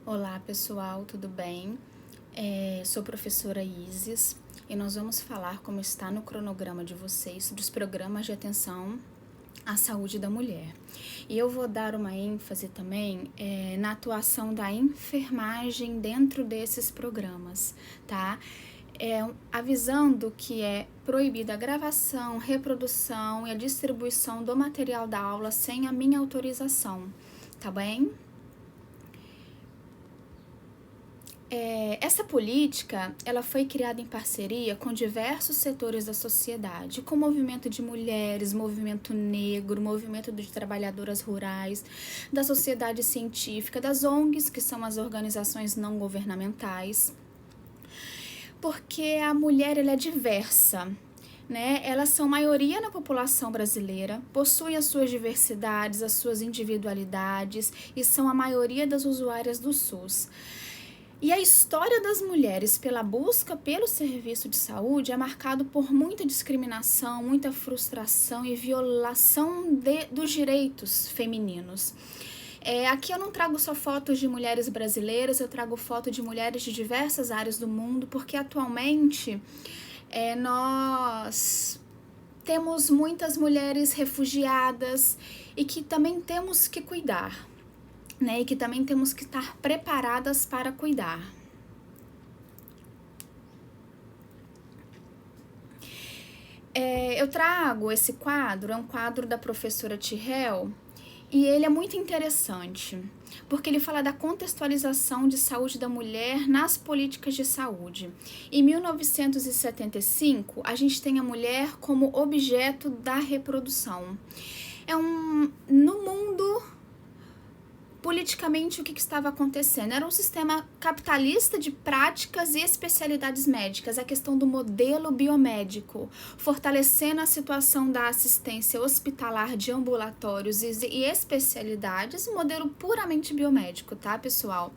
Olá pessoal, tudo bem? Sou professora Isis e nós vamos falar como está no cronograma de vocês sobre os programas de atenção à saúde da mulher. E eu vou dar uma ênfase também na atuação da enfermagem dentro desses programas, tá? Avisando que é proibida a gravação, reprodução e a distribuição do material da aula sem a minha autorização, tá bem? Essa política, ela foi criada em parceria com diversos setores da sociedade, com o movimento de mulheres, movimento negro, movimento de trabalhadoras rurais, da sociedade científica, das ONGs, que são as organizações não governamentais, porque a mulher ela é diversa, né? Elas são maioria na população brasileira, possuem as suas diversidades, as suas individualidades e são a maioria das usuárias do SUS. E a história das mulheres pela busca pelo serviço de saúde é marcado por muita discriminação, muita frustração e violação dos direitos femininos. Aqui eu não trago só fotos de mulheres brasileiras, eu trago fotos de mulheres de diversas áreas do mundo, porque atualmente nós temos muitas mulheres refugiadas e que também temos que cuidar. E que também temos que estar preparadas para cuidar. Eu trago esse quadro, é um quadro da professora Tirrell, e ele é muito interessante, porque ele fala da contextualização de saúde da mulher nas políticas de saúde. Em 1975, a gente tem a mulher como objeto da reprodução. No mundo, politicamente, o que estava acontecendo? Era um sistema capitalista de práticas e especialidades médicas, a questão do modelo biomédico, fortalecendo a situação da assistência hospitalar de ambulatórios e especialidades, um modelo puramente biomédico, tá, pessoal?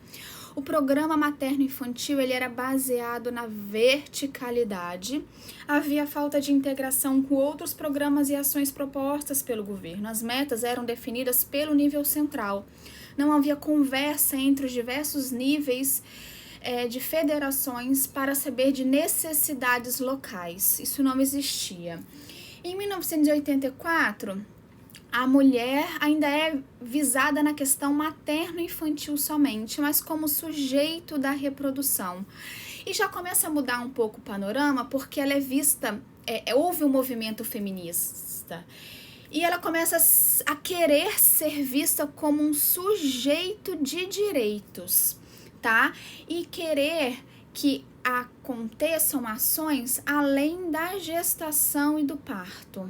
O programa materno-infantil ele era baseado na verticalidade, havia falta de integração com outros programas e ações propostas pelo governo, as metas eram definidas pelo nível central. Não havia conversa entre os diversos níveis de federações para saber de necessidades locais. Isso não existia. Em 1984, a mulher ainda é visada na questão materno-infantil somente, mas como sujeito da reprodução. E já começa a mudar um pouco o panorama, porque ela é vista, houve um movimento feminista. E ela começa a querer ser vista como um sujeito de direitos, tá? E querer que aconteçam ações além da gestação e do parto.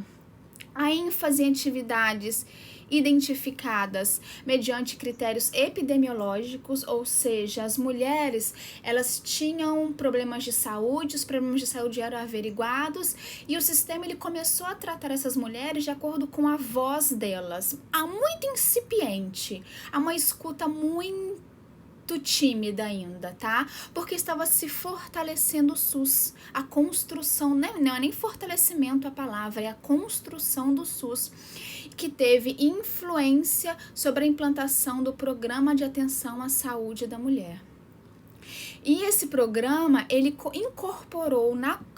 A ênfase em atividades identificadas mediante critérios epidemiológicos, ou seja, as mulheres elas tinham problemas de saúde, os problemas de saúde eram averiguados e o sistema ele começou a tratar essas mulheres de acordo com a voz delas, muito incipiente, uma escuta muito tímida ainda, tá? Porque estava se fortalecendo o SUS, a construção, não é nem fortalecimento a palavra, é a construção do SUS, que teve influência sobre a implantação do Programa de Atenção à Saúde da Mulher. E esse programa, ele incorporou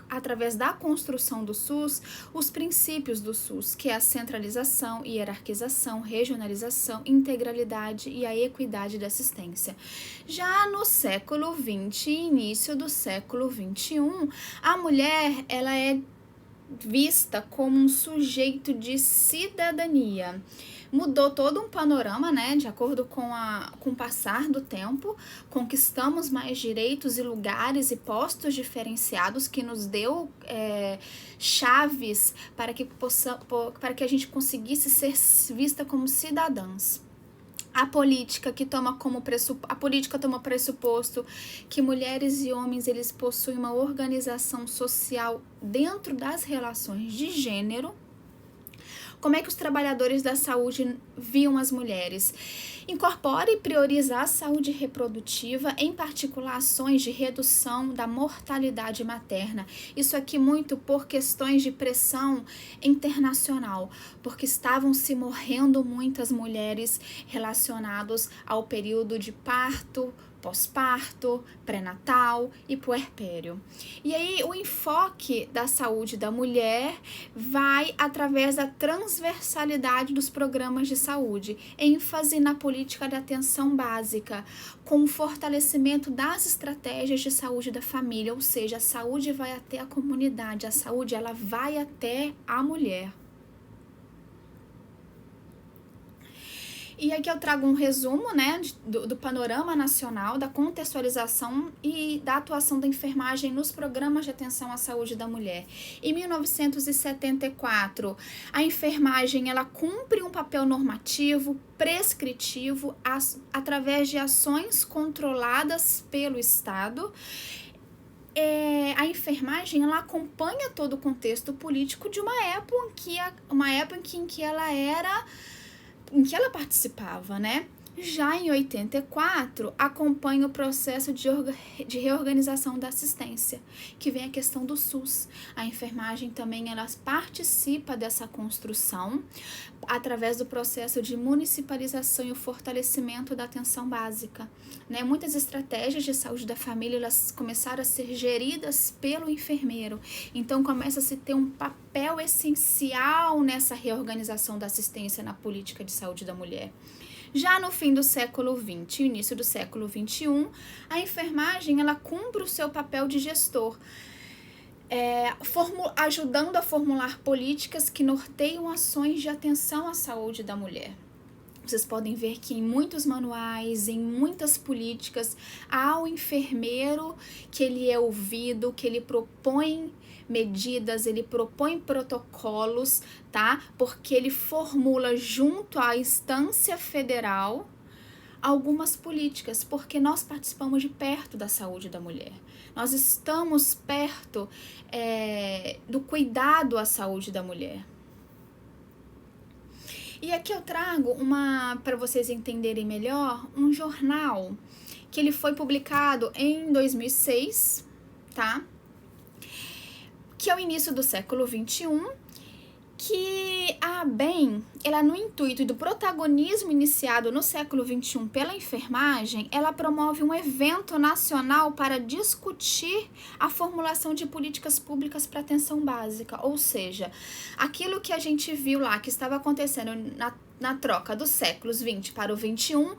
através da construção do SUS, os princípios do SUS, que é a centralização, hierarquização, regionalização, integralidade e a equidade da assistência. Já no século XX e início do século XXI, a mulher ela é vista como um sujeito de cidadania. Mudou todo um panorama, né? De acordo com o passar do tempo, conquistamos mais direitos e lugares e postos diferenciados que nos deu chaves para que a gente conseguisse ser vista como cidadãs. A política toma pressuposto que mulheres e homens eles possuem uma organização social dentro das relações de gênero. Como é que os trabalhadores da saúde viam as mulheres? Incorpora e prioriza a saúde reprodutiva, em particular ações de redução da mortalidade materna. Isso aqui muito por questões de pressão internacional, porque estavam se morrendo muitas mulheres relacionadas ao período de parto, pós-parto, pré-natal e puerpério. E aí o enfoque da saúde da mulher vai através da transversalidade dos programas de saúde, ênfase na política de atenção básica, com o fortalecimento das estratégias de saúde da família, ou seja, a saúde vai até a comunidade, a saúde ela vai até a mulher. E aqui eu trago um resumo, né, do panorama nacional, da contextualização e da atuação da enfermagem nos programas de atenção à saúde da mulher. Em 1974, a enfermagem ela cumpre um papel normativo, prescritivo, através de ações controladas pelo Estado. A enfermagem ela acompanha todo o contexto político de uma época em que ela participava, né? Já em 84, acompanha o processo de reorganização da assistência, que vem a questão do SUS. A enfermagem também ela participa dessa construção através do processo de municipalização e o fortalecimento da atenção básica, né? Muitas estratégias de saúde da família elas começaram a ser geridas pelo enfermeiro, então começa a se ter um papel essencial nessa reorganização da assistência na política de saúde da mulher. Já no fim do século XX e início do século XXI, a enfermagem ela cumpre o seu papel de gestor, ajudando a formular políticas que norteiam ações de atenção à saúde da mulher. Vocês podem ver que em muitos manuais, em muitas políticas, há o enfermeiro que ele é ouvido, que ele propõe medidas, ele propõe protocolos, tá? Porque ele formula junto à instância federal algumas políticas, porque nós participamos de perto da saúde da mulher. Nós estamos perto do cuidado à saúde da mulher. E aqui eu trago para vocês entenderem melhor, um jornal que ele foi publicado em 2006, tá? Que é o início do século XXI, que a ABEM, ela no intuito do protagonismo iniciado no século XXI pela enfermagem, ela promove um evento nacional para discutir a formulação de políticas públicas para atenção básica, ou seja, aquilo que a gente viu lá, que estava acontecendo na troca dos séculos 20 para o 21,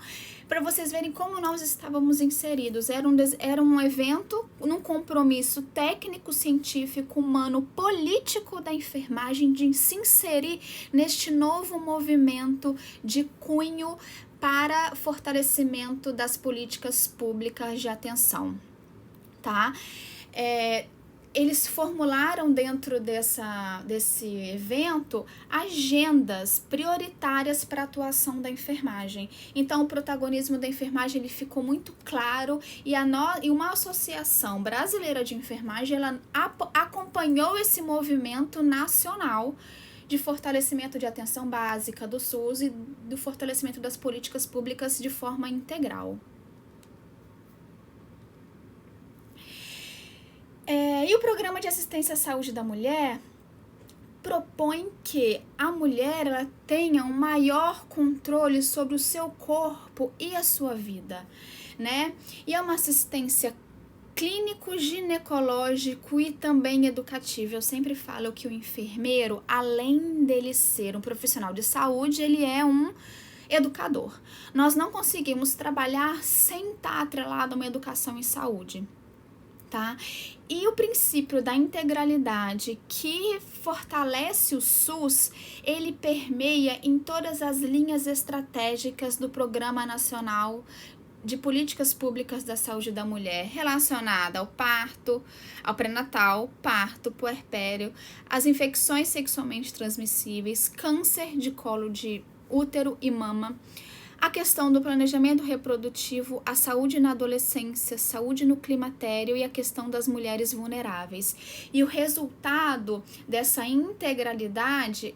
para vocês verem como nós estávamos inseridos. Era um evento, num compromisso técnico, científico, humano, político da enfermagem de se inserir neste novo movimento de cunho para fortalecimento das políticas públicas de atenção, tá? Eles formularam dentro desse evento agendas prioritárias para a atuação da enfermagem. Então, o protagonismo da enfermagem ele ficou muito claro e uma associação brasileira de enfermagem ela acompanhou esse movimento nacional de fortalecimento de atenção básica do SUS e do fortalecimento das políticas públicas de forma integral. E o Programa de Assistência à Saúde da Mulher propõe que a mulher ela tenha um maior controle sobre o seu corpo e a sua vida, né? E é uma assistência clínico, ginecológico e também educativo. Eu sempre falo que o enfermeiro, além dele ser um profissional de saúde, ele é um educador. Nós não conseguimos trabalhar sem estar atrelado a uma educação em saúde, tá? E o princípio da integralidade que fortalece o SUS, ele permeia em todas as linhas estratégicas do Programa Nacional de Políticas Públicas da Saúde da Mulher, relacionada ao parto, ao pré-natal, parto, puerpério, as infecções sexualmente transmissíveis, câncer de colo de útero e mama, a questão do planejamento reprodutivo, a saúde na adolescência, saúde no climatério e a questão das mulheres vulneráveis. E o resultado dessa integralidade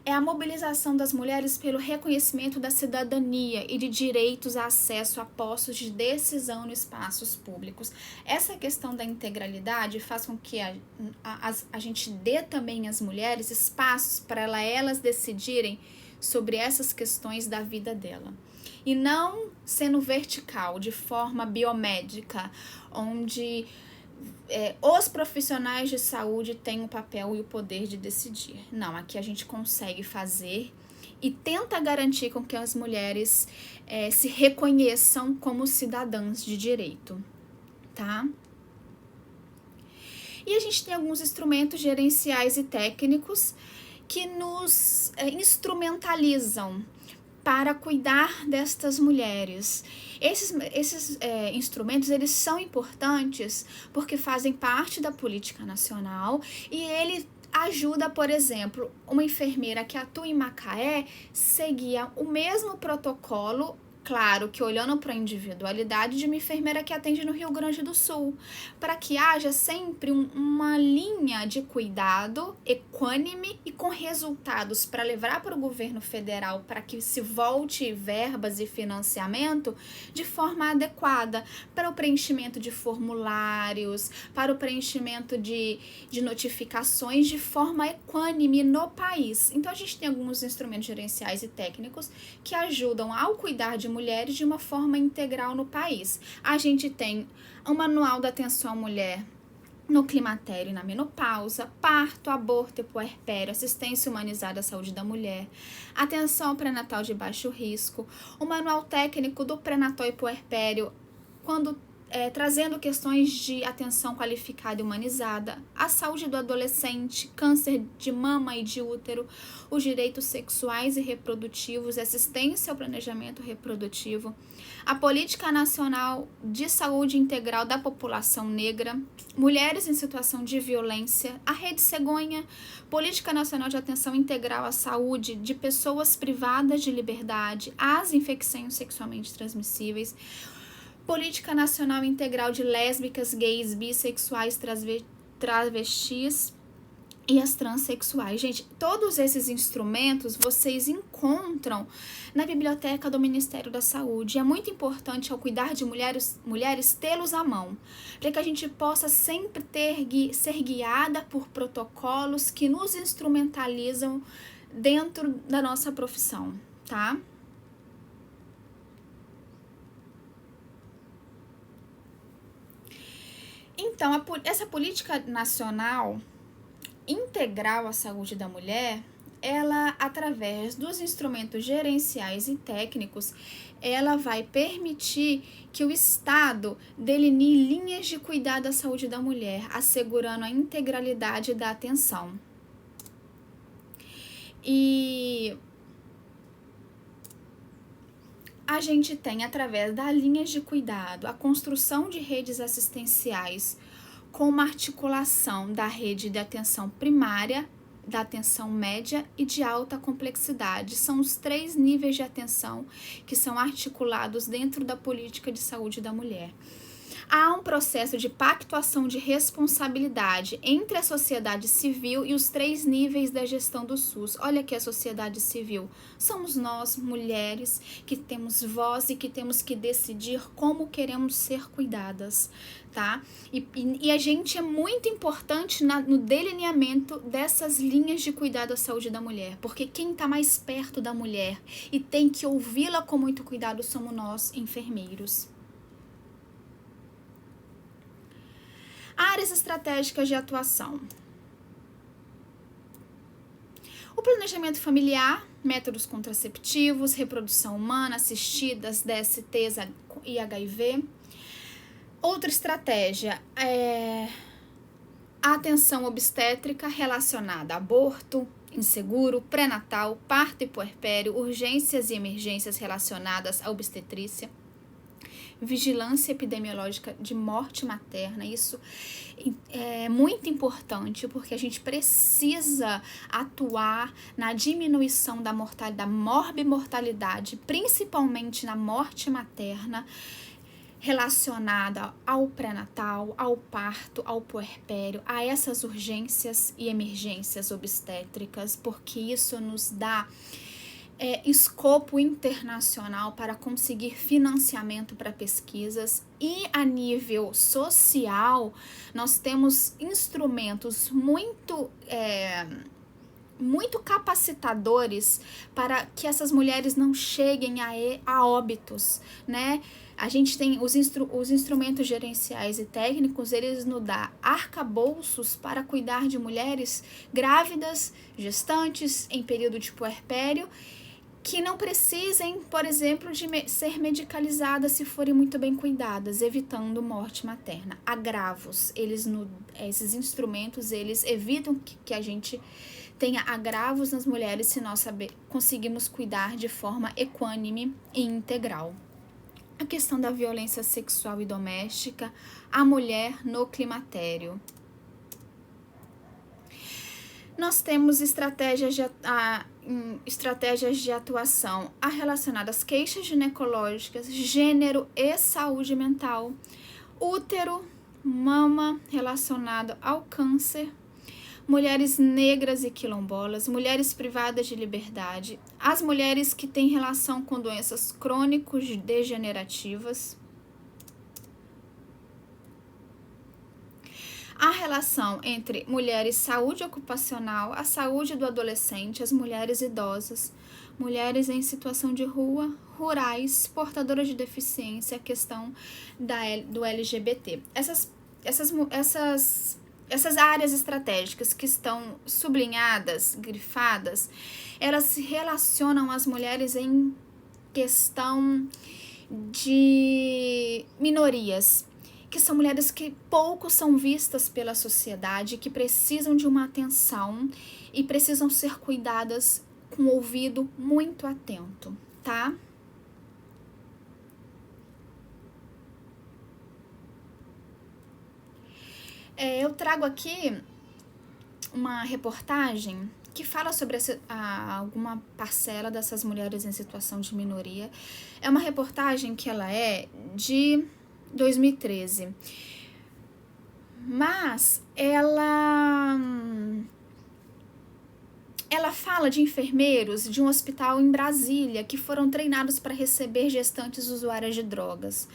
é a mobilização das mulheres pelo reconhecimento da cidadania e de direitos a acesso a postos de decisão nos espaços públicos. Essa questão da integralidade faz com que a gente dê também às mulheres espaços para elas decidirem sobre essas questões da vida dela. E não sendo vertical, de forma biomédica, onde os profissionais de saúde têm o papel e o poder de decidir. Não, aqui a gente consegue fazer e tenta garantir com que as mulheres se reconheçam como cidadãs de direito, tá? E a gente tem alguns instrumentos gerenciais e técnicos que nos instrumentalizam para cuidar destas mulheres. Esses instrumentos, eles são importantes porque fazem parte da política nacional e ele ajuda, por exemplo, uma enfermeira que atua em Macaé seguia o mesmo protocolo, claro que olhando para a individualidade de uma enfermeira que atende no Rio Grande do Sul, para que haja sempre uma linha de cuidado equânime e com resultados para levar para o governo federal, para que se volte verbas e financiamento de forma adequada para o preenchimento de formulários, para o preenchimento de notificações de forma equânime no país. Então a gente tem alguns instrumentos gerenciais e técnicos que ajudam ao cuidar de mulheres de uma forma integral no país. A gente tem um manual da atenção à mulher no climatério e na menopausa, parto, aborto e puerpério, assistência humanizada à saúde da mulher, atenção ao pré-natal de baixo risco, o manual técnico do pré-natal e puerpério, trazendo questões de atenção qualificada e humanizada, a saúde do adolescente, câncer de mama e de útero, os direitos sexuais e reprodutivos, assistência ao planejamento reprodutivo, a Política Nacional de Saúde Integral da População Negra, mulheres em situação de violência, a Rede Cegonha, Política Nacional de Atenção Integral à Saúde de Pessoas Privadas de Liberdade, as infecções sexualmente transmissíveis, Política Nacional Integral de Lésbicas, Gays, Bissexuais, Travestis e as Transsexuais. Gente, todos esses instrumentos vocês encontram na biblioteca do Ministério da Saúde. É muito importante, ao cuidar de mulheres tê-los à mão, para que a gente possa sempre ser guiada por protocolos que nos instrumentalizam dentro da nossa profissão, tá? Então, essa política nacional integral à saúde da mulher, ela, através dos instrumentos gerenciais e técnicos, ela vai permitir que o Estado delinee linhas de cuidado à saúde da mulher, assegurando a integralidade da atenção. E a gente tem, através das linhas de cuidado, a construção de redes assistenciais com uma articulação da rede de atenção primária, da atenção média e de alta complexidade. São os 3 níveis de atenção que são articulados dentro da política de saúde da mulher. Há um processo de pactuação de responsabilidade entre a sociedade civil e os 3 níveis da gestão do SUS. Olha aqui a sociedade civil. Somos nós, mulheres, que temos voz e que temos que decidir como queremos ser cuidadas, tá? E a gente é muito importante no delineamento dessas linhas de cuidado à saúde da mulher, porque quem está mais perto da mulher e tem que ouvi-la com muito cuidado somos nós, enfermeiros. Áreas estratégicas de atuação. O planejamento familiar, métodos contraceptivos, reprodução humana, assistidas, DSTs e HIV. Outra estratégia é a atenção obstétrica relacionada a aborto, inseguro, pré-natal, parto e puerpério, urgências e emergências relacionadas à obstetrícia. Vigilância epidemiológica de morte materna, isso é muito importante porque a gente precisa atuar na diminuição da morbimortalidade, principalmente na morte materna, relacionada ao pré-natal, ao parto, ao puerpério, a essas urgências e emergências obstétricas, porque isso nos dá escopo internacional para conseguir financiamento para pesquisas, e a nível social nós temos instrumentos muito capacitadores para que essas mulheres não cheguem a óbitos, né? A gente tem os instrumentos gerenciais e técnicos, eles nos dão arcabouços para cuidar de mulheres grávidas, gestantes, em período de puerpério, que não precisem, por exemplo, de ser medicalizadas se forem muito bem cuidadas, evitando morte materna. Agravos, esses instrumentos, eles evitam que a gente tenha agravos nas mulheres se nós conseguimos cuidar de forma equânime e integral. A questão da violência sexual e doméstica, a mulher no climatério. Nós temos estratégias de atuação relacionadas às queixas ginecológicas, gênero e saúde mental, útero, mama relacionado ao câncer, mulheres negras e quilombolas, mulheres privadas de liberdade, as mulheres que têm relação com doenças crônicos degenerativas, a relação entre mulheres, saúde ocupacional, a saúde do adolescente, as mulheres idosas, mulheres em situação de rua, rurais, portadoras de deficiência, a questão do LGBT. Essas áreas estratégicas que estão sublinhadas, grifadas, elas se relacionam às mulheres em questão de minorias, que são mulheres que pouco são vistas pela sociedade, que precisam de uma atenção e precisam ser cuidadas com o ouvido muito atento, tá? Eu trago aqui uma reportagem que fala sobre alguma parcela dessas mulheres em situação de minoria. É uma reportagem que ela é de 2013, mas ela fala de enfermeiros de um hospital em Brasília que foram treinados para receber gestantes usuárias de drogas.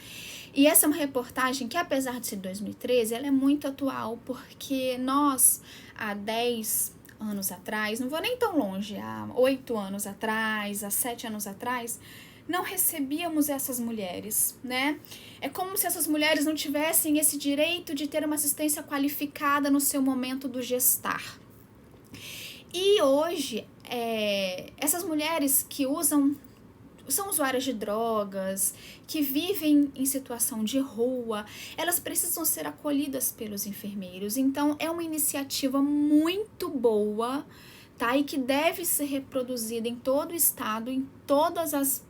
E essa é uma reportagem que, apesar de ser de 2013, ela é muito atual, porque nós, há 10 anos atrás, não vou nem tão longe, há 8 anos atrás, há 7 anos atrás, não recebíamos essas mulheres, né? É como se essas mulheres não tivessem esse direito de ter uma assistência qualificada no seu momento do gestar. E hoje, essas mulheres que são usuárias de drogas, que vivem em situação de rua, elas precisam ser acolhidas pelos enfermeiros. Então, é uma iniciativa muito boa, tá? E que deve ser reproduzida em todo o estado, em todas as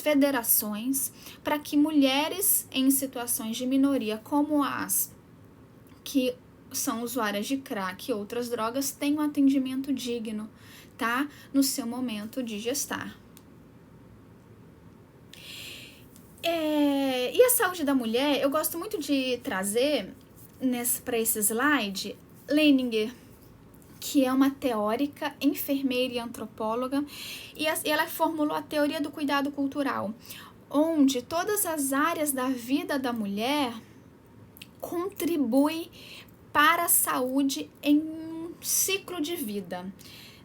federações, para que mulheres em situações de minoria, como as que são usuárias de crack e outras drogas, tenham um atendimento digno, tá? No seu momento de gestar. E a saúde da mulher, eu gosto muito de trazer para esse slide Leninger, que é uma teórica, enfermeira e antropóloga, e ela formulou a teoria do cuidado cultural, onde todas as áreas da vida da mulher contribuem para a saúde em um ciclo de vida,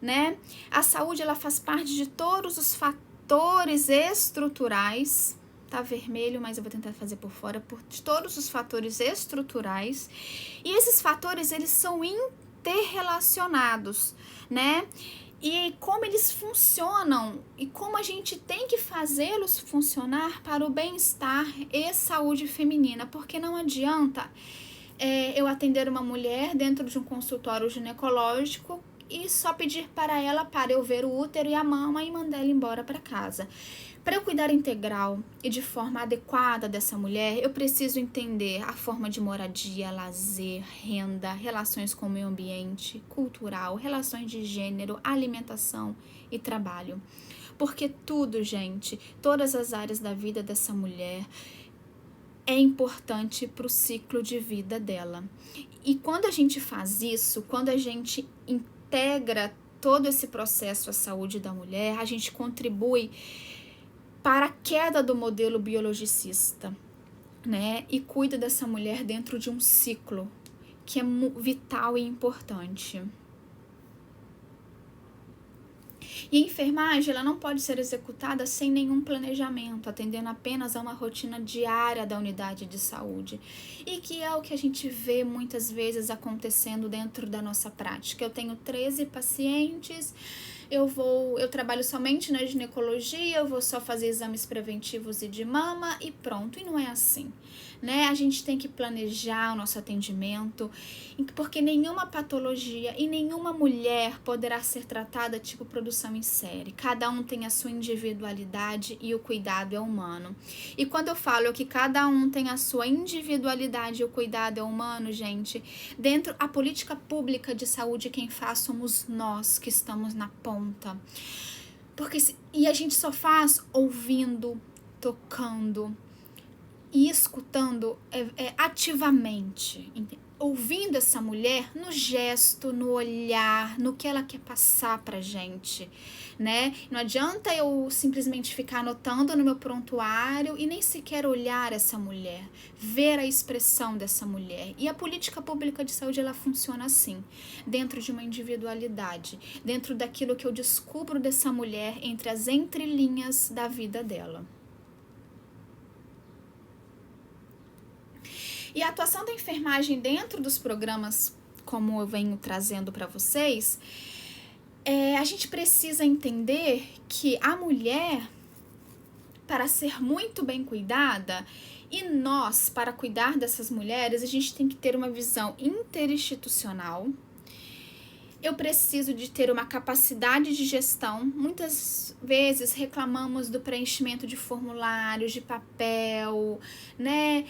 né? A saúde, ela faz parte de todos os fatores estruturais, tá vermelho, mas eu vou tentar fazer por fora, de todos os fatores estruturais, e esses fatores, eles são interrelacionados, né? E como eles funcionam e como a gente tem que fazê-los funcionar para o bem-estar e saúde feminina, porque não adianta eu atender uma mulher dentro de um consultório ginecológico e só pedir para eu ver o útero e a mama e mandar ela embora para casa. Para eu cuidar integral e de forma adequada dessa mulher, eu preciso entender a forma de moradia, lazer, renda, relações com o meio ambiente, cultural, relações de gênero, alimentação e trabalho. Porque tudo, gente, todas as áreas da vida dessa mulher é importante para o ciclo de vida dela. E quando a gente faz isso, quando a gente integra todo esse processo à saúde da mulher, a gente contribui para a queda do modelo biologicista, né? E cuida dessa mulher dentro de um ciclo que é vital e importante. E a enfermagem, ela não pode ser executada sem nenhum planejamento, atendendo apenas a uma rotina diária da unidade de saúde. E que é o que a gente vê muitas vezes acontecendo dentro da nossa prática. Eu tenho 13 pacientes, eu trabalho somente na ginecologia, eu vou só fazer exames preventivos e de mama e pronto. E não é assim, né? A gente tem que planejar o nosso atendimento, porque nenhuma patologia e nenhuma mulher poderá ser tratada tipo produção em série. Cada um tem a sua individualidade e o cuidado é humano. E quando eu falo que cada um tem a sua individualidade e o cuidado é humano, gente, dentro a política pública de saúde, quem faz somos nós que estamos na ponta. E a gente só faz ouvindo, tocando e escutando ativamente, ouvindo essa mulher no gesto, no olhar, no que ela quer passar pra gente, né? Não adianta eu simplesmente ficar anotando no meu prontuário e nem sequer olhar essa mulher, ver a expressão dessa mulher. E a política pública de saúde, ela funciona assim, dentro de uma individualidade, dentro daquilo que eu descubro dessa mulher entre as entrelinhas da vida dela. E a atuação da enfermagem dentro dos programas, como eu venho trazendo para vocês, a gente precisa entender que a mulher, para ser muito bem cuidada, e nós, para cuidar dessas mulheres, a gente tem que ter uma visão interinstitucional. Eu preciso de ter uma capacidade de gestão. Muitas vezes reclamamos do preenchimento de formulários, de papel, né?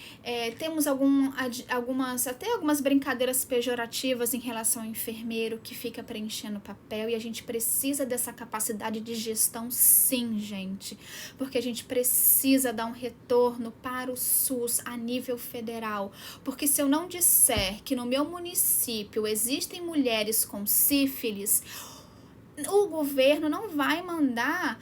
Temos algumas brincadeiras pejorativas em relação ao enfermeiro que fica preenchendo papel, e a gente precisa dessa capacidade de gestão, sim, gente, porque a gente precisa dar um retorno para o SUS a nível federal, porque se eu não disser que no meu município existem mulheres com sífilis, o governo não vai mandar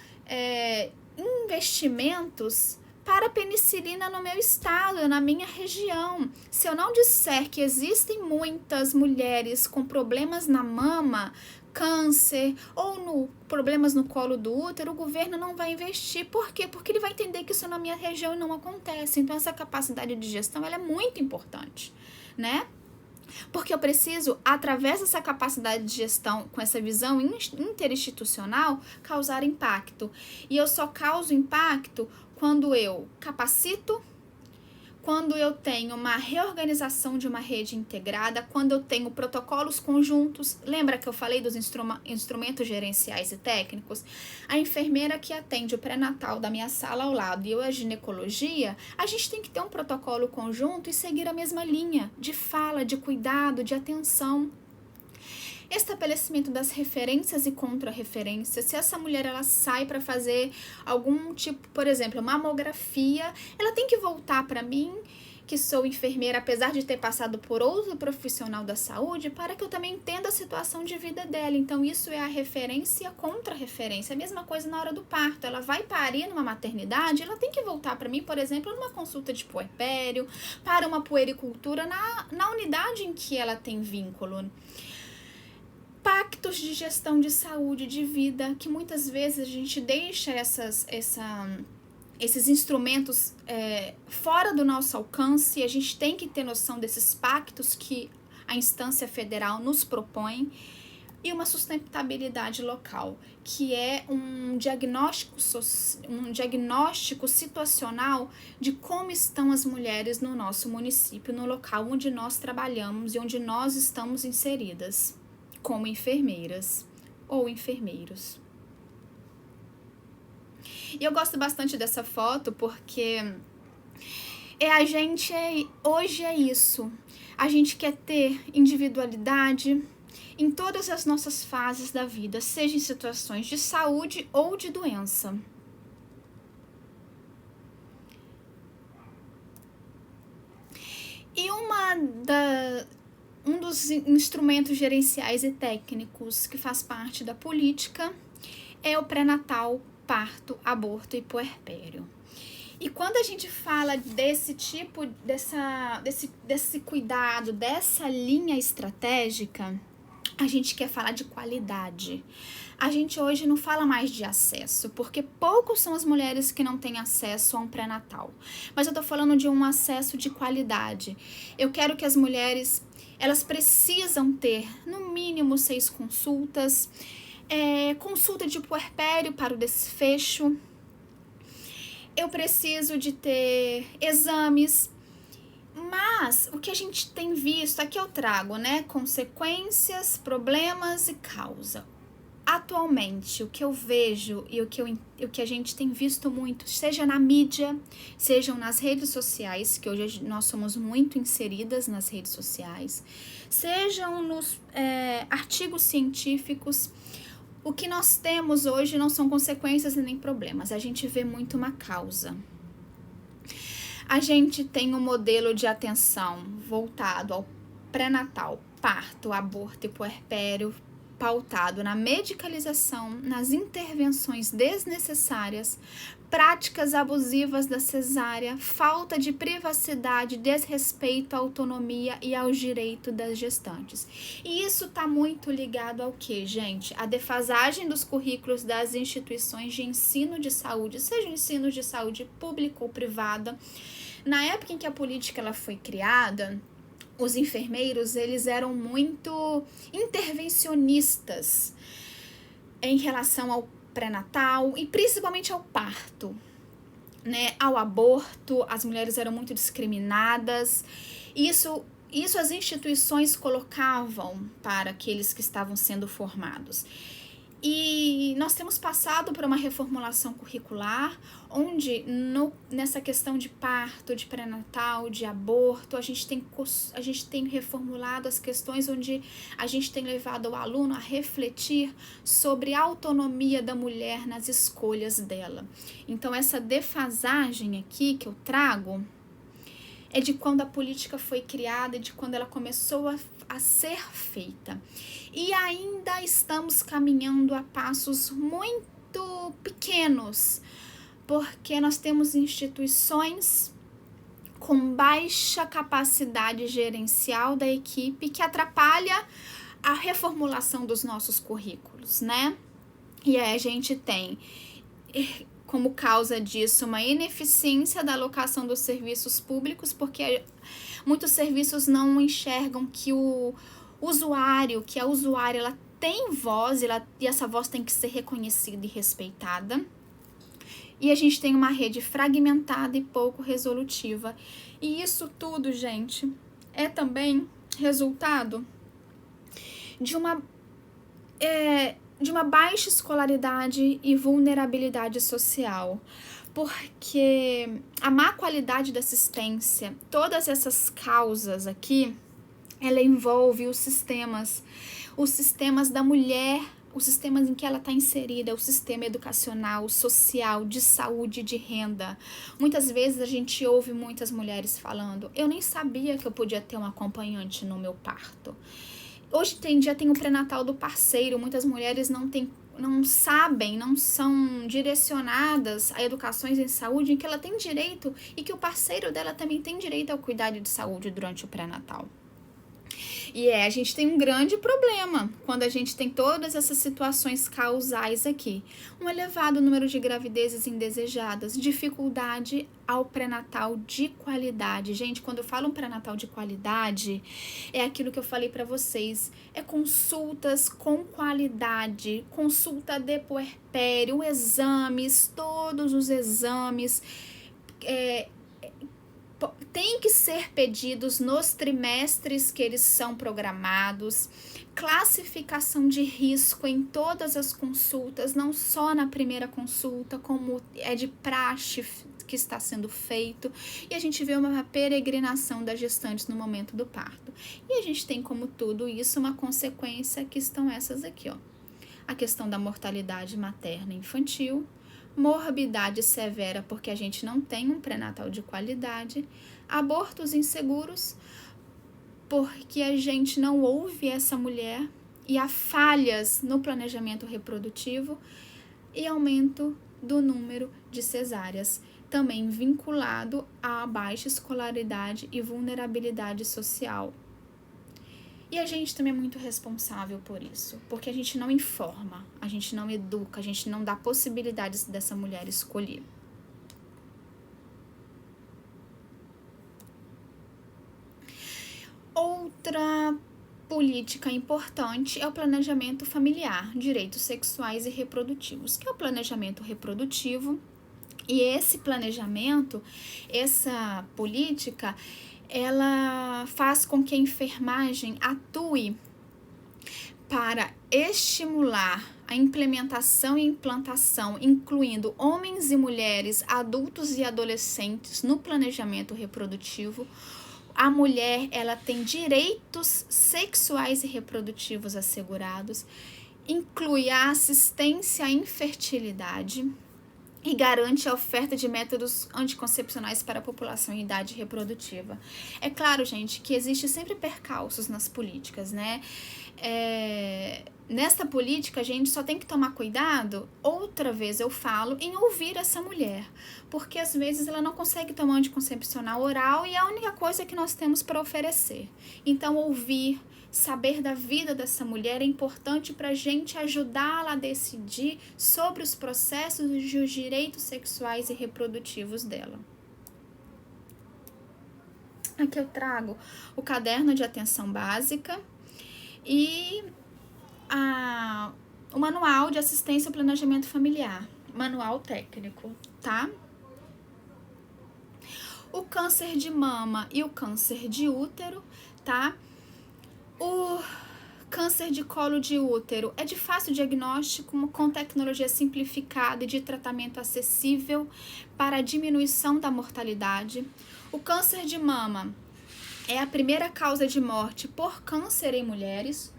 investimentos para penicilina no meu estado, na minha região. Se eu não disser que existem muitas mulheres com problemas na mama, câncer ou problemas no colo do útero, o governo não vai investir. Por quê? Porque ele vai entender que isso na minha região não acontece. Então essa capacidade de gestão, ela é muito importante, né? Porque eu preciso, através dessa capacidade de gestão, com essa visão interinstitucional, causar impacto. E eu só causo impacto quando eu capacito, quando eu tenho uma reorganização de uma rede integrada, quando eu tenho protocolos conjuntos. Lembra que eu falei dos instrumentos gerenciais e técnicos? A enfermeira que atende o pré-natal da minha sala ao lado e eu a ginecologia, a gente tem que ter um protocolo conjunto e seguir a mesma linha de fala, de cuidado, de atenção. Estabelecimento das referências e contra-referências. Se essa mulher ela sai para fazer algum tipo, por exemplo, mamografia, ela tem que voltar para mim, que sou enfermeira, apesar de ter passado por outro profissional da saúde, para que eu também entenda a situação de vida dela. Então, isso é a referência e a contra-referência. A mesma coisa na hora do parto. Ela vai parir numa maternidade, ela tem que voltar para mim, por exemplo, numa consulta de puerpério, para uma puericultura na unidade em que ela tem vínculo. Pactos de gestão de saúde, de vida, que muitas vezes a gente deixa esses instrumentos fora do nosso alcance, e a gente tem que ter noção desses pactos que a instância federal nos propõe, e uma sustentabilidade local, que é um diagnóstico situacional de como estão as mulheres no nosso município, no local onde nós trabalhamos e onde nós estamos inseridas, como enfermeiras ou enfermeiros. E eu gosto bastante dessa foto porque hoje é isso. A gente quer ter individualidade em todas as nossas fases da vida, seja em situações de saúde ou de doença. E um dos instrumentos gerenciais e técnicos que faz parte da política é o pré-natal, parto, aborto e puerpério. E quando a gente fala desse cuidado, dessa linha estratégica, a gente quer falar de qualidade. A gente hoje não fala mais de acesso, porque poucos são as mulheres que não têm acesso a um pré-natal. Mas eu tô falando de um acesso de qualidade. Eu quero que as mulheres, elas precisam ter, no mínimo, 6 consultas, consulta de puerpério para o desfecho. Eu preciso de ter exames, mas o que a gente tem visto, aqui eu trago, né, consequências, problemas e causa. Atualmente, o que eu vejo e o que a gente tem visto muito, seja na mídia, sejam nas redes sociais, que hoje nós somos muito inseridas nas redes sociais, sejam nos artigos científicos, o que nós temos hoje não são consequências nem problemas, a gente vê muito uma causa. A gente tem um modelo de atenção voltado ao pré-natal, parto, aborto e puerpério, pautado na medicalização, nas intervenções desnecessárias, práticas abusivas da cesárea, falta de privacidade, desrespeito à autonomia e aos direitos das gestantes. E isso está muito ligado ao que, gente? A defasagem dos currículos das instituições de ensino de saúde, seja ensino de saúde pública ou privada. Na época em que a política ela foi criada, os enfermeiros, eles eram muito intervencionistas em relação ao pré-natal e principalmente ao parto, né? Ao aborto, as mulheres eram muito discriminadas. Isso as instituições colocavam para aqueles que estavam sendo formados. E nós temos passado por uma reformulação curricular, onde nessa questão de parto, de pré-natal, de aborto, a gente tem reformulado as questões onde a gente tem levado o aluno a refletir sobre a autonomia da mulher nas escolhas dela. Então, essa defasagem aqui que eu trago é de quando a política foi criada e de quando ela começou a ser feita. E ainda estamos caminhando a passos muito pequenos, porque nós temos instituições com baixa capacidade gerencial da equipe que atrapalha a reformulação dos nossos currículos, né? E aí a gente tem como causa disso uma ineficiência da alocação dos serviços públicos, porque muitos serviços não enxergam que a usuária, ela tem voz e essa voz tem que ser reconhecida e respeitada. E a gente tem uma rede fragmentada e pouco resolutiva. E isso tudo, gente, é também resultado de uma baixa escolaridade e vulnerabilidade social, porque a má qualidade da assistência, todas essas causas aqui, ela envolve os sistemas da mulher, os sistemas em que ela está inserida, o sistema educacional, social, de saúde, de renda. Muitas vezes a gente ouve muitas mulheres falando: eu nem sabia que eu podia ter um acompanhante no meu parto. Hoje tem o pré-natal do parceiro, muitas mulheres não sabem, não são direcionadas a educações em saúde em que ela tem direito e que o parceiro dela também tem direito ao cuidado de saúde durante o pré-natal. E a gente tem um grande problema quando a gente tem todas essas situações causais aqui. Um elevado número de gravidezes indesejadas, dificuldade ao pré-natal de qualidade. Gente, quando eu falo um pré-natal de qualidade, é aquilo que eu falei para vocês. É consultas com qualidade, consulta de puerpério, exames, todos os exames, tem que ser pedidos nos trimestres que eles são programados, classificação de risco em todas as consultas, não só na primeira consulta, como é de praxe que está sendo feito, e a gente vê uma peregrinação das gestantes no momento do parto. E a gente tem como tudo isso uma consequência que estão essas aqui, ó. A questão da mortalidade materna e infantil, morbidade severa porque a gente não tem um pré-natal de qualidade, abortos inseguros porque a gente não ouve essa mulher, e há falhas no planejamento reprodutivo e aumento do número de cesáreas, também vinculado à baixa escolaridade e vulnerabilidade social. E a gente também é muito responsável por isso, porque a gente não informa, a gente não educa, a gente não dá possibilidades dessa mulher escolher. Outra política importante é o planejamento familiar, direitos sexuais e reprodutivos, que é o planejamento reprodutivo. E esse planejamento, essa política, ela faz com que a enfermagem atue para estimular a implementação e implantação, incluindo homens e mulheres, adultos e adolescentes, no planejamento reprodutivo. A mulher, ela tem direitos sexuais e reprodutivos assegurados, inclui a assistência à infertilidade e garante a oferta de métodos anticoncepcionais para a população em idade reprodutiva. É claro, gente, que existe sempre percalços nas políticas, né? Nesta política, a gente só tem que tomar cuidado, outra vez eu falo, em ouvir essa mulher, porque às vezes ela não consegue tomar anticoncepcional oral e é a única coisa que nós temos para oferecer. Então, ouvir, saber da vida dessa mulher é importante para a gente ajudá-la a decidir sobre os processos e os direitos sexuais e reprodutivos dela. Aqui eu trago o caderno de atenção básica e o manual de assistência ao planejamento familiar, manual técnico, tá? O câncer de mama e o câncer de útero, tá? O câncer de colo de útero é de fácil diagnóstico, com tecnologia simplificada e de tratamento acessível para a diminuição da mortalidade. O câncer de mama é a primeira causa de morte por câncer em mulheres.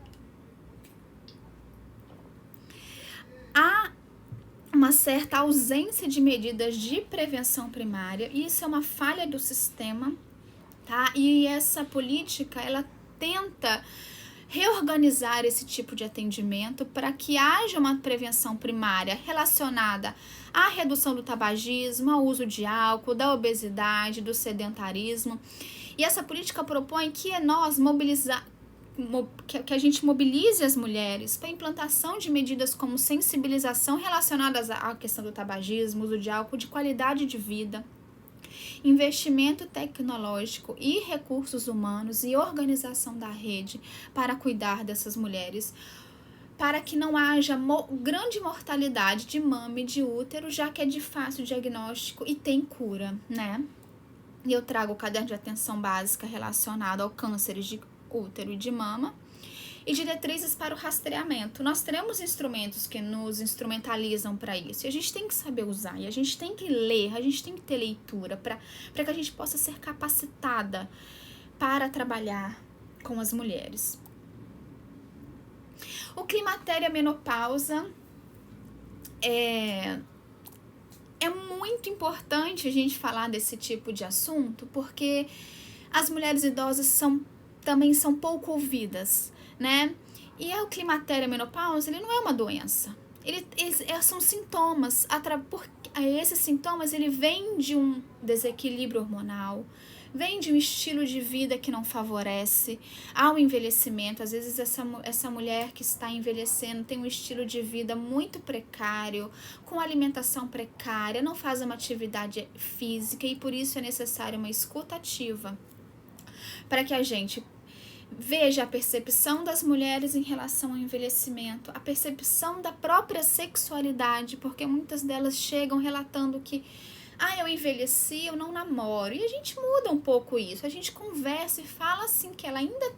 Há uma certa ausência de medidas de prevenção primária, e isso é uma falha do sistema, tá? E essa política, ela tenta reorganizar esse tipo de atendimento para que haja uma prevenção primária relacionada à redução do tabagismo, ao uso de álcool, da obesidade, do sedentarismo. E essa política propõe que que a gente mobilize as mulheres para a implantação de medidas como sensibilização relacionadas à questão do tabagismo, uso de álcool, de qualidade de vida, investimento tecnológico e recursos humanos e organização da rede para cuidar dessas mulheres, para que não haja grande mortalidade de mama e de útero, já que é de fácil diagnóstico e tem cura, né? E eu trago o caderno de atenção básica relacionado ao câncer de útero e de mama e diretrizes para o rastreamento. Nós teremos instrumentos que nos instrumentalizam para isso, e a gente tem que saber usar, e a gente tem que ler, a gente tem que ter leitura para que a gente possa ser capacitada para trabalhar com as mulheres. O climatério e a menopausa é muito importante a gente falar desse tipo de assunto, porque as mulheres idosas também são pouco ouvidas, né? E o climatério e a menopausa, ele não é uma doença. São sintomas. Esses sintomas, ele vem de um desequilíbrio hormonal, vem de um estilo de vida que não favorece ao envelhecimento. Às vezes essa mulher que está envelhecendo tem um estilo de vida muito precário, com alimentação precária, não faz uma atividade física, e por isso é necessária uma escuta ativa para que a gente veja a percepção das mulheres em relação ao envelhecimento, a percepção da própria sexualidade, porque muitas delas chegam relatando que eu envelheci, eu não namoro. E a gente muda um pouco isso, a gente conversa e fala assim que ela ainda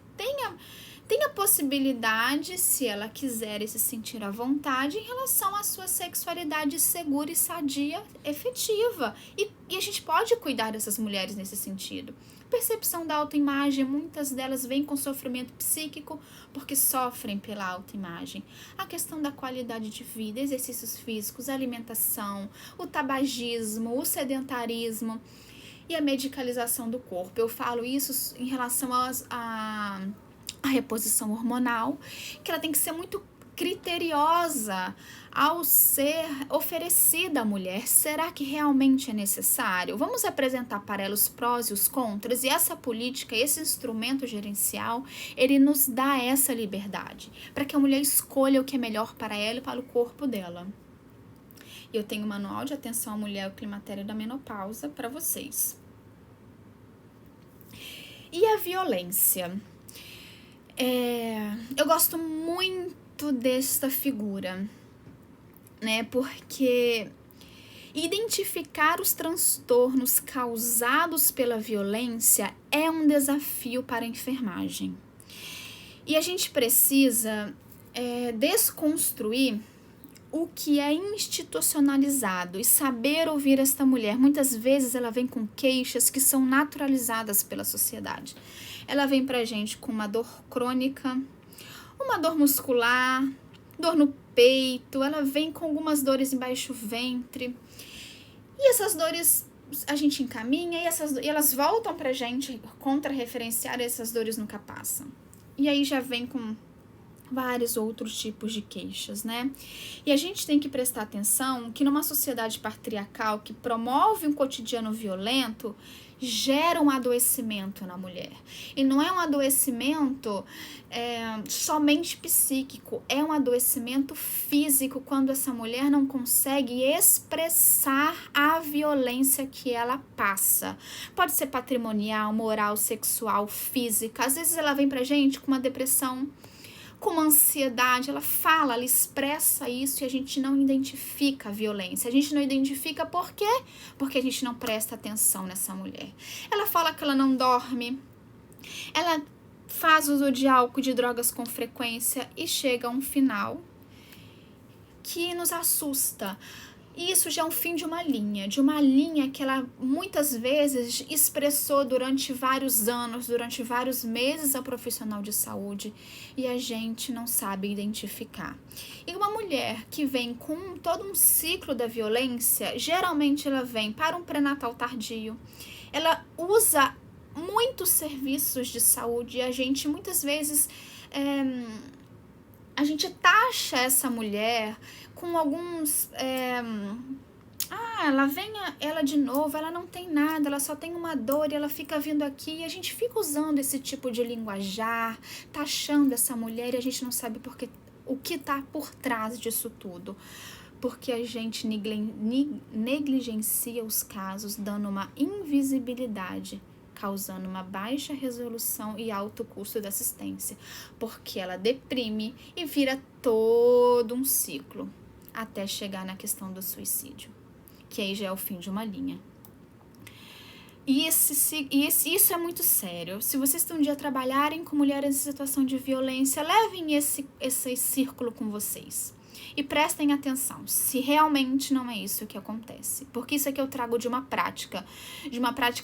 tem a possibilidade, se ela quiser e se sentir à vontade, em relação à sua sexualidade segura e sadia, efetiva. E a gente pode cuidar dessas mulheres nesse sentido. Percepção da autoimagem, muitas delas vêm com sofrimento psíquico porque sofrem pela autoimagem. A questão da qualidade de vida, exercícios físicos, alimentação, o tabagismo, o sedentarismo e a medicalização do corpo. Eu falo isso em relação a reposição hormonal, que ela tem que ser muito criteriosa ao ser oferecida à mulher. Será que realmente é necessário? Vamos apresentar para ela os prós e os contras, e essa política, esse instrumento gerencial, ele nos dá essa liberdade, para que a mulher escolha o que é melhor para ela e para o corpo dela. Eu tenho um manual de atenção à mulher ao climatério da menopausa para vocês. E a violência? Eu gosto muito desta figura, né? Porque identificar os transtornos causados pela violência é um desafio para a enfermagem. E a gente precisa desconstruir o que é institucionalizado e saber ouvir esta mulher. Muitas vezes ela vem com queixas que são naturalizadas pela sociedade. Ela vem pra gente com uma dor crônica, uma dor muscular, dor no peito, ela vem com algumas dores embaixo do ventre. E essas dores a gente encaminha e elas voltam pra gente contra-referenciar, essas dores nunca passam. E aí já vem com vários outros tipos de queixas, né? E a gente tem que prestar atenção que numa sociedade patriarcal que promove um cotidiano violento, gera um adoecimento na mulher. E não é um adoecimento somente psíquico, é um adoecimento físico quando essa mulher não consegue expressar a violência que ela passa. Pode ser patrimonial, moral, sexual, física. Às vezes ela vem pra gente com uma depressão, com uma ansiedade, ela fala, ela expressa isso e a gente não identifica a violência. A gente não identifica por quê? Porque a gente não presta atenção nessa mulher. Ela fala que ela não dorme, ela faz uso de álcool, de drogas com frequência e chega a um final que nos assusta. E isso já é um fim de uma linha que ela muitas vezes expressou durante vários anos, durante vários meses a profissional de saúde e a gente não sabe identificar. E uma mulher que vem com todo um ciclo da violência, geralmente ela vem para um pré-natal tardio, ela usa muitos serviços de saúde e a gente muitas vezes a gente taxa essa mulher com alguns... ela vem ela de novo, ela não tem nada, ela só tem uma dor e ela fica vindo aqui e a gente fica usando esse tipo de linguajar, taxando essa mulher e a gente não sabe o que está por trás disso tudo. Porque a gente negligencia os casos, dando uma invisibilidade, causando uma baixa resolução e alto custo da assistência, porque ela deprime e vira todo um ciclo, até chegar na questão do suicídio, que aí já é o fim de uma linha. E isso é muito sério. Se vocês estão um dia trabalharem com mulheres em situação de violência, levem esse círculo com vocês. E prestem atenção se realmente não é isso que acontece. Porque isso aqui eu trago de uma prática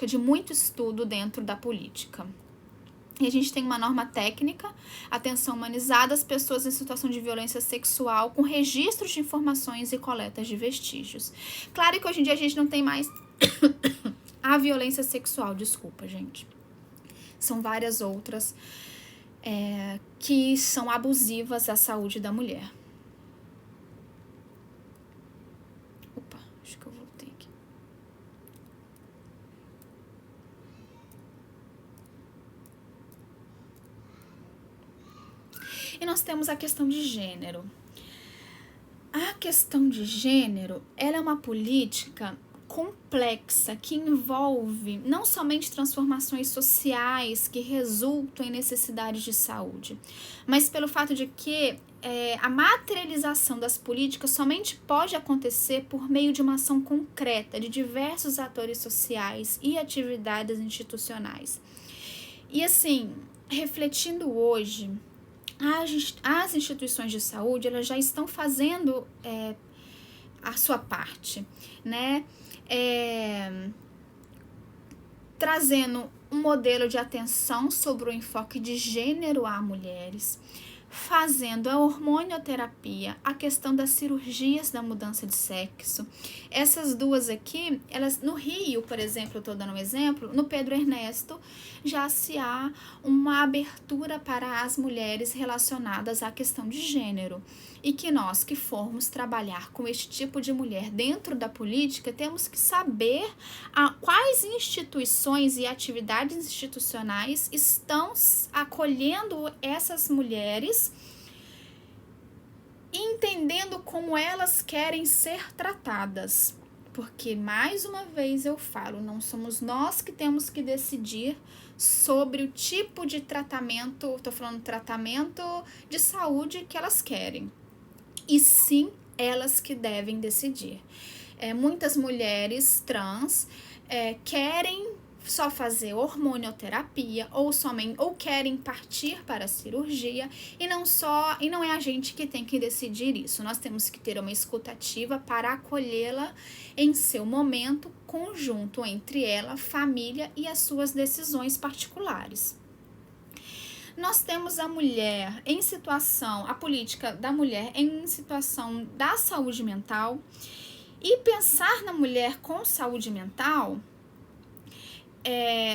de muito estudo dentro da política. E a gente tem uma norma técnica, atenção humanizada às pessoas em situação de violência sexual, com registros de informações e coletas de vestígios. Claro que hoje em dia a gente não tem mais a violência sexual, desculpa, gente. São várias outras que são abusivas à saúde da mulher. Acho que eu voltei aqui. E nós temos a questão de gênero. A questão de gênero, ela é uma política complexa que envolve não somente transformações sociais que resultam em necessidades de saúde, mas pelo fato de que a materialização das políticas somente pode acontecer por meio de uma ação concreta de diversos atores sociais e atividades institucionais. E assim, refletindo hoje, as instituições de saúde, elas já estão fazendo a sua parte, né? Trazendo um modelo de atenção sobre o enfoque de gênero a mulheres, fazendo a hormonioterapia, a questão das cirurgias da mudança de sexo. Essas duas aqui, elas no Rio, por exemplo, estou dando um exemplo, no Pedro Ernesto já se há uma abertura para as mulheres relacionadas à questão de gênero. E que nós que formos trabalhar com este tipo de mulher dentro da política, temos que saber quais instituições e atividades institucionais estão acolhendo essas mulheres, entendendo como elas querem ser tratadas. Porque, mais uma vez eu falo, não somos nós que temos que decidir sobre o tipo de tratamento, estou falando tratamento de saúde que elas querem. E sim, elas que devem decidir. Muitas mulheres trans querem só fazer hormonioterapia ou querem partir para a cirurgia e não é a gente que tem que decidir isso. Nós temos que ter uma escutativa para acolhê-la em seu momento conjunto entre ela, família e as suas decisões particulares. Nós temos a mulher a política da mulher em situação da saúde mental. E pensar na mulher com saúde mental,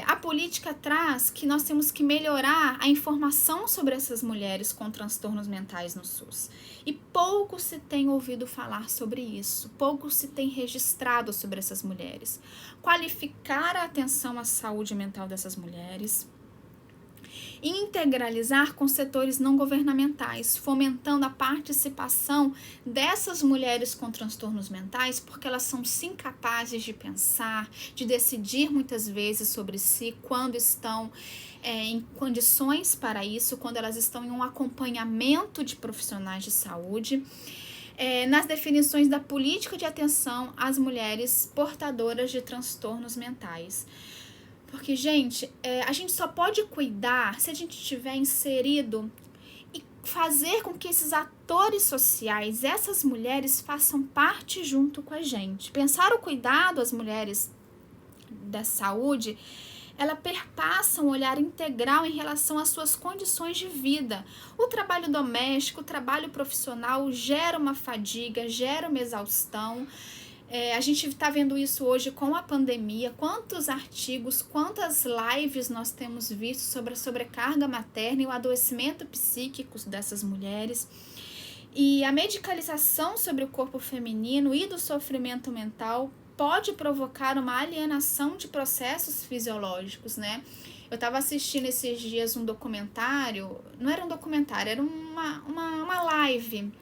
a política traz que nós temos que melhorar a informação sobre essas mulheres com transtornos mentais no SUS. E pouco se tem ouvido falar sobre isso, pouco se tem registrado sobre essas mulheres. Qualificar a atenção à saúde mental dessas mulheres, integralizar com setores não governamentais, fomentando a participação dessas mulheres com transtornos mentais, porque elas são sim capazes de pensar, de decidir muitas vezes sobre si, quando estão em condições para isso, quando elas estão em um acompanhamento de profissionais de saúde. Nas definições da política de atenção às mulheres portadoras de transtornos mentais. Porque, gente, a gente só pode cuidar se a gente estiver inserido e fazer com que esses atores sociais, essas mulheres, façam parte junto com a gente. Pensar o cuidado às mulheres da saúde, ela perpassa um olhar integral em relação às suas condições de vida. O trabalho doméstico, o trabalho profissional gera uma fadiga, gera uma exaustão. A gente está vendo isso hoje com a pandemia, quantos artigos, quantas lives nós temos visto sobre a sobrecarga materna e o adoecimento psíquico dessas mulheres. E a medicalização sobre o corpo feminino e do sofrimento mental pode provocar uma alienação de processos fisiológicos, né? Eu estava assistindo esses dias um documentário, não era um documentário, era uma live,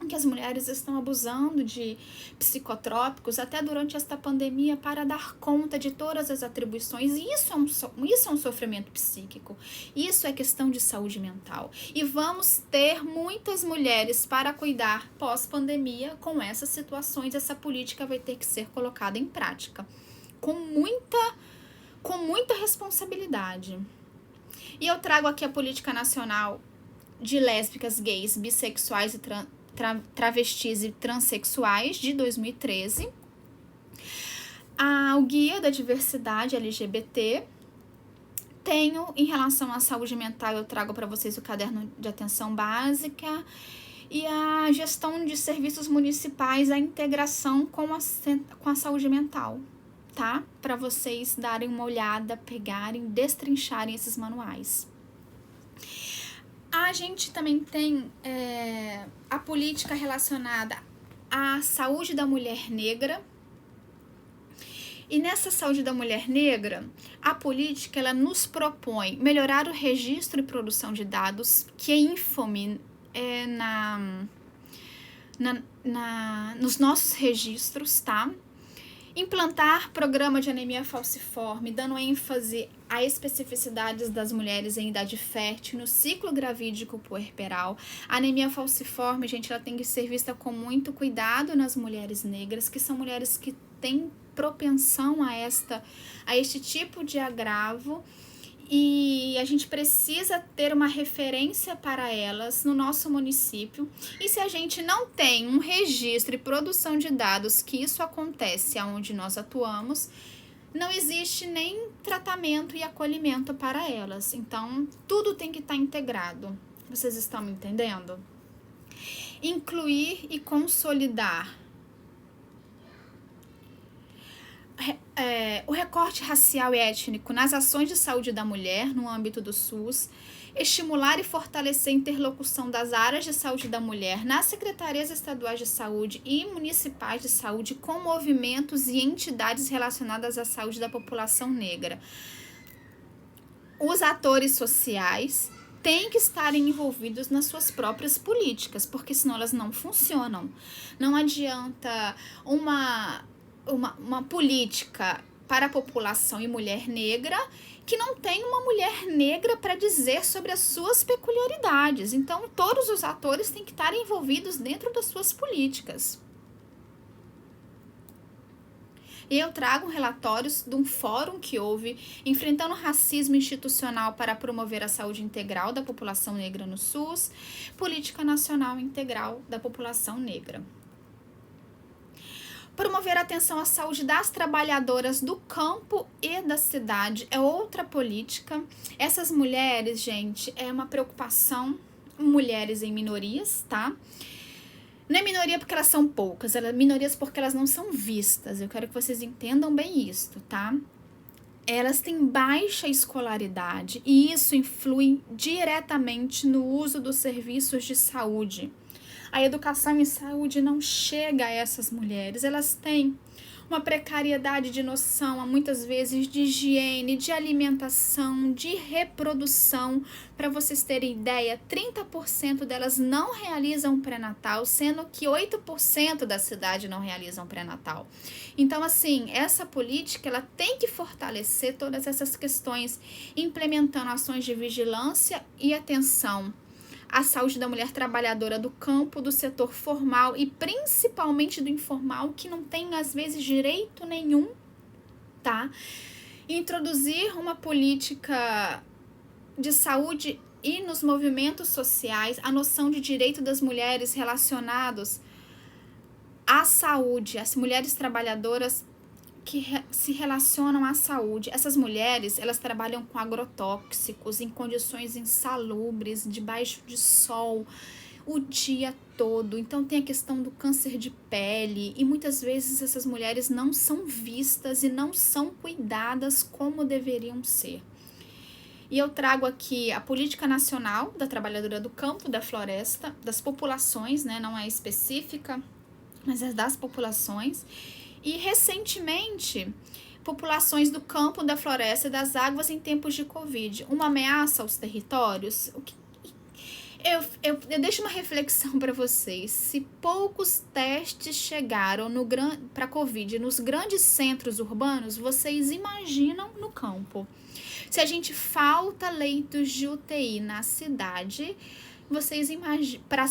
em que as mulheres estão abusando de psicotrópicos até durante esta pandemia para dar conta de todas as atribuições. E isso é um sofrimento psíquico. Isso é questão de saúde mental. E vamos ter muitas mulheres para cuidar pós-pandemia com essas situações. Essa política vai ter que ser colocada em prática com muita responsabilidade. E eu trago aqui a Política Nacional de Lésbicas, Gays, Bissexuais e Travestis e Transsexuais, de 2013, o Guia da Diversidade LGBT. Tenho, em relação à saúde mental, eu trago para vocês o Caderno de Atenção Básica e a Gestão de Serviços Municipais, a integração com a saúde mental, tá? Para vocês darem uma olhada, pegarem, destrincharem esses manuais. A gente também tem a política relacionada à saúde da mulher negra. E nessa saúde da mulher negra, a política ela nos propõe melhorar o registro e produção de dados, que é ínfame nos nossos registros, tá? Implantar programa de anemia falciforme, dando ênfase a especificidades das mulheres em idade fértil, no ciclo gravídico puerperal. A anemia falciforme, gente, ela tem que ser vista com muito cuidado nas mulheres negras, que são mulheres que têm propensão a este tipo de agravo e a gente precisa ter uma referência para elas no nosso município. E se a gente não tem um registro e produção de dados que isso acontece onde nós atuamos, não existe nem tratamento e acolhimento para elas. Então, tudo tem que estar integrado. Vocês estão me entendendo? Incluir e consolidar o recorte racial e étnico nas ações de saúde da mulher no âmbito do SUS, estimular e fortalecer a interlocução das áreas de saúde da mulher nas secretarias estaduais de saúde e municipais de saúde com movimentos e entidades relacionadas à saúde da população negra. Os atores sociais têm que estar envolvidos nas suas próprias políticas, porque senão elas não funcionam. Não adianta uma política para a população e mulher negra que não tem uma mulher negra para dizer sobre as suas peculiaridades. Então, todos os atores têm que estar envolvidos dentro das suas políticas. E eu trago relatórios de um fórum que houve enfrentando racismo institucional para promover a saúde integral da população negra no SUS, política nacional integral da população negra. Promover a atenção à saúde das trabalhadoras do campo e da cidade é outra política. Essas mulheres, gente, é uma preocupação, mulheres em minorias, tá? Não é minoria porque elas são poucas, elas minorias porque elas não são vistas. Eu quero que vocês entendam bem isso, tá? Elas têm baixa escolaridade e isso influi diretamente no uso dos serviços de saúde. A educação em saúde não chega a essas mulheres, elas têm uma precariedade de noção, muitas vezes de higiene, de alimentação, de reprodução. Para vocês terem ideia, 30% delas não realizam pré-natal, sendo que 8% da cidade não realizam pré-natal. Então, assim, essa política ela tem que fortalecer todas essas questões, implementando ações de vigilância e atenção à saúde da mulher trabalhadora do campo, do setor formal e principalmente do informal, que não tem, às vezes, direito nenhum, tá? Introduzir uma política de saúde e nos movimentos sociais, a noção de direito das mulheres relacionados à saúde, as mulheres trabalhadoras que se relacionam à saúde. Essas mulheres, elas trabalham com agrotóxicos, em condições insalubres, debaixo de sol, o dia todo. Então tem a questão do câncer de pele e muitas vezes essas mulheres não são vistas e não são cuidadas como deveriam ser. E eu trago aqui a Política Nacional da Trabalhadora do Campo, da Floresta, das populações, né? Não é específica, mas é das populações. E, recentemente, populações do campo, da floresta e das águas em tempos de Covid. Uma ameaça aos territórios? Eu deixo uma reflexão para vocês. Se poucos testes chegaram para Covid nos grandes centros urbanos, vocês imaginam no campo. Se a gente falta leitos de UTI na cidade, vocês imaginam, para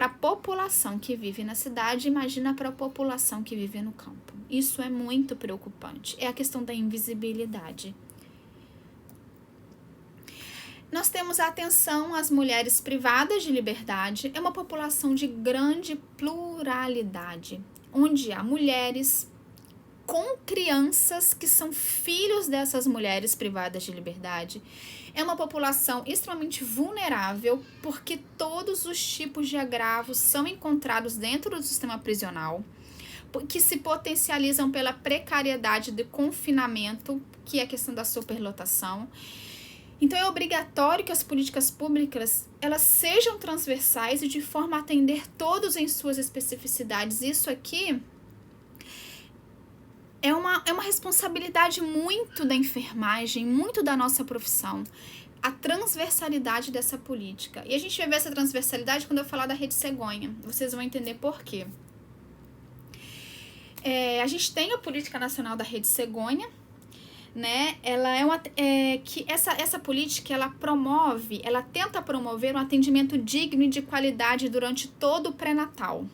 a população que vive na cidade, imagina para a população que vive no campo. Isso é muito preocupante. É a questão da invisibilidade. Nós temos a atenção às mulheres privadas de liberdade. É uma população de grande pluralidade, onde há mulheres com crianças que são filhos dessas mulheres privadas de liberdade. É uma população extremamente vulnerável, porque todos os tipos de agravos são encontrados dentro do sistema prisional, que se potencializam pela precariedade do confinamento, que é a questão da superlotação. Então, é obrigatório que as políticas públicas elas sejam transversais e de forma a atender todos em suas especificidades. Isso aqui é uma responsabilidade muito da enfermagem, muito da nossa profissão, a transversalidade dessa política. E a gente vai ver essa transversalidade quando eu falar da Rede Cegonha. Vocês vão entender por quê. A gente tem a Política Nacional da Rede Cegonha, né? Ela essa política ela tenta promover um atendimento digno e de qualidade durante todo o pré-natal.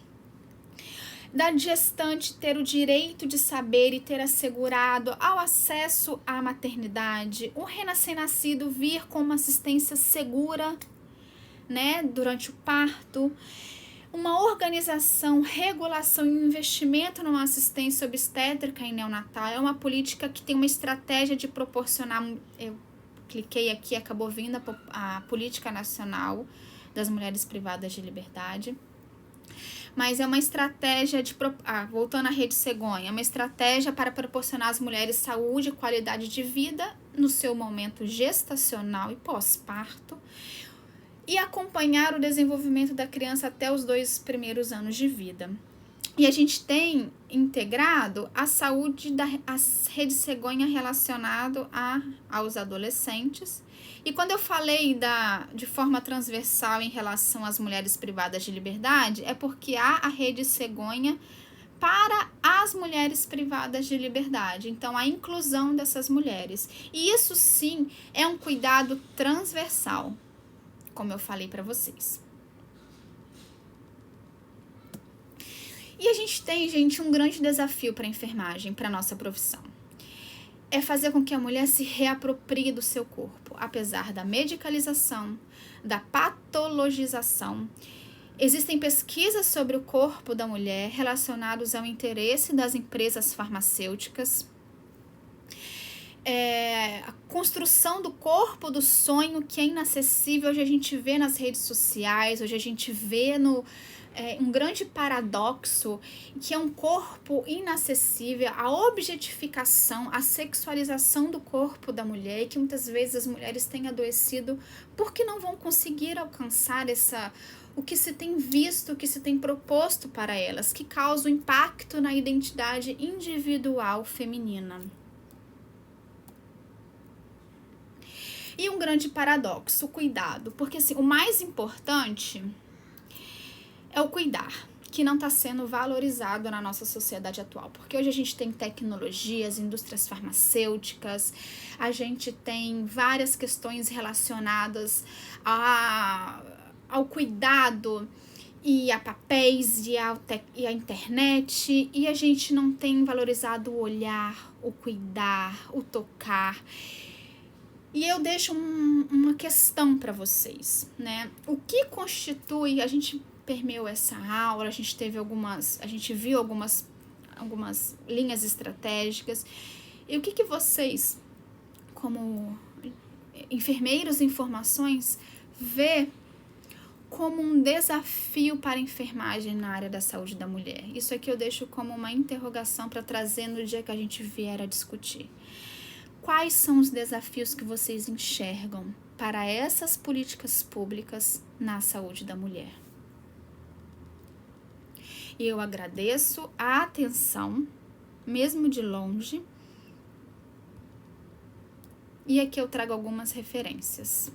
da gestante ter o direito de saber e ter assegurado ao acesso à maternidade, o recém-nascido vir com uma assistência segura, né, durante o parto, uma organização, regulação e investimento numa assistência obstétrica e neonatal. É uma política que tem uma estratégia de proporcionar, eu cliquei aqui, acabou vindo a Política Nacional das Mulheres Privadas de Liberdade, mas é uma estratégia voltando à Rede Cegonha, é uma estratégia para proporcionar às mulheres saúde e qualidade de vida no seu momento gestacional e pós-parto, e acompanhar o desenvolvimento da criança até os 2 primeiros anos de vida. E a gente tem integrado a saúde da Rede Cegonha relacionado aos adolescentes. E quando eu falei de forma transversal em relação às mulheres privadas de liberdade, é porque há a Rede Cegonha para as mulheres privadas de liberdade. Então, a inclusão dessas mulheres. E isso, sim, é um cuidado transversal, como eu falei para vocês. E a gente tem, gente, um grande desafio para a enfermagem, para a nossa profissão. É fazer com que a mulher se reaproprie do seu corpo, apesar da medicalização, da patologização. Existem pesquisas sobre o corpo da mulher relacionadas ao interesse das empresas farmacêuticas. A construção do corpo do sonho, que é inacessível. Hoje a gente vê nas redes sociais, hoje a gente vê um grande paradoxo, que é um corpo inacessível, a objetificação, a sexualização do corpo da mulher, e que muitas vezes as mulheres têm adoecido porque não vão conseguir alcançar o que se tem visto, o que se tem proposto para elas, que causa um impacto na identidade individual feminina. E um grande paradoxo, o cuidado, porque assim, o mais importante é o cuidar, que não está sendo valorizado na nossa sociedade atual, porque hoje a gente tem tecnologias, indústrias farmacêuticas, a gente tem várias questões relacionadas ao cuidado e a papéis e a internet, e a gente não tem valorizado o olhar, o cuidar, o tocar. E eu deixo uma questão para vocês, né? O que constitui, a gente permeou essa aula, a gente viu algumas linhas estratégicas, e o que vocês, como enfermeiros em formações, vê como um desafio para a enfermagem na área da saúde da mulher? Isso aqui eu deixo como uma interrogação para trazer no dia que a gente vier a discutir. Quais são os desafios que vocês enxergam para essas políticas públicas na saúde da mulher? E eu agradeço a atenção, mesmo de longe. E aqui eu trago algumas referências.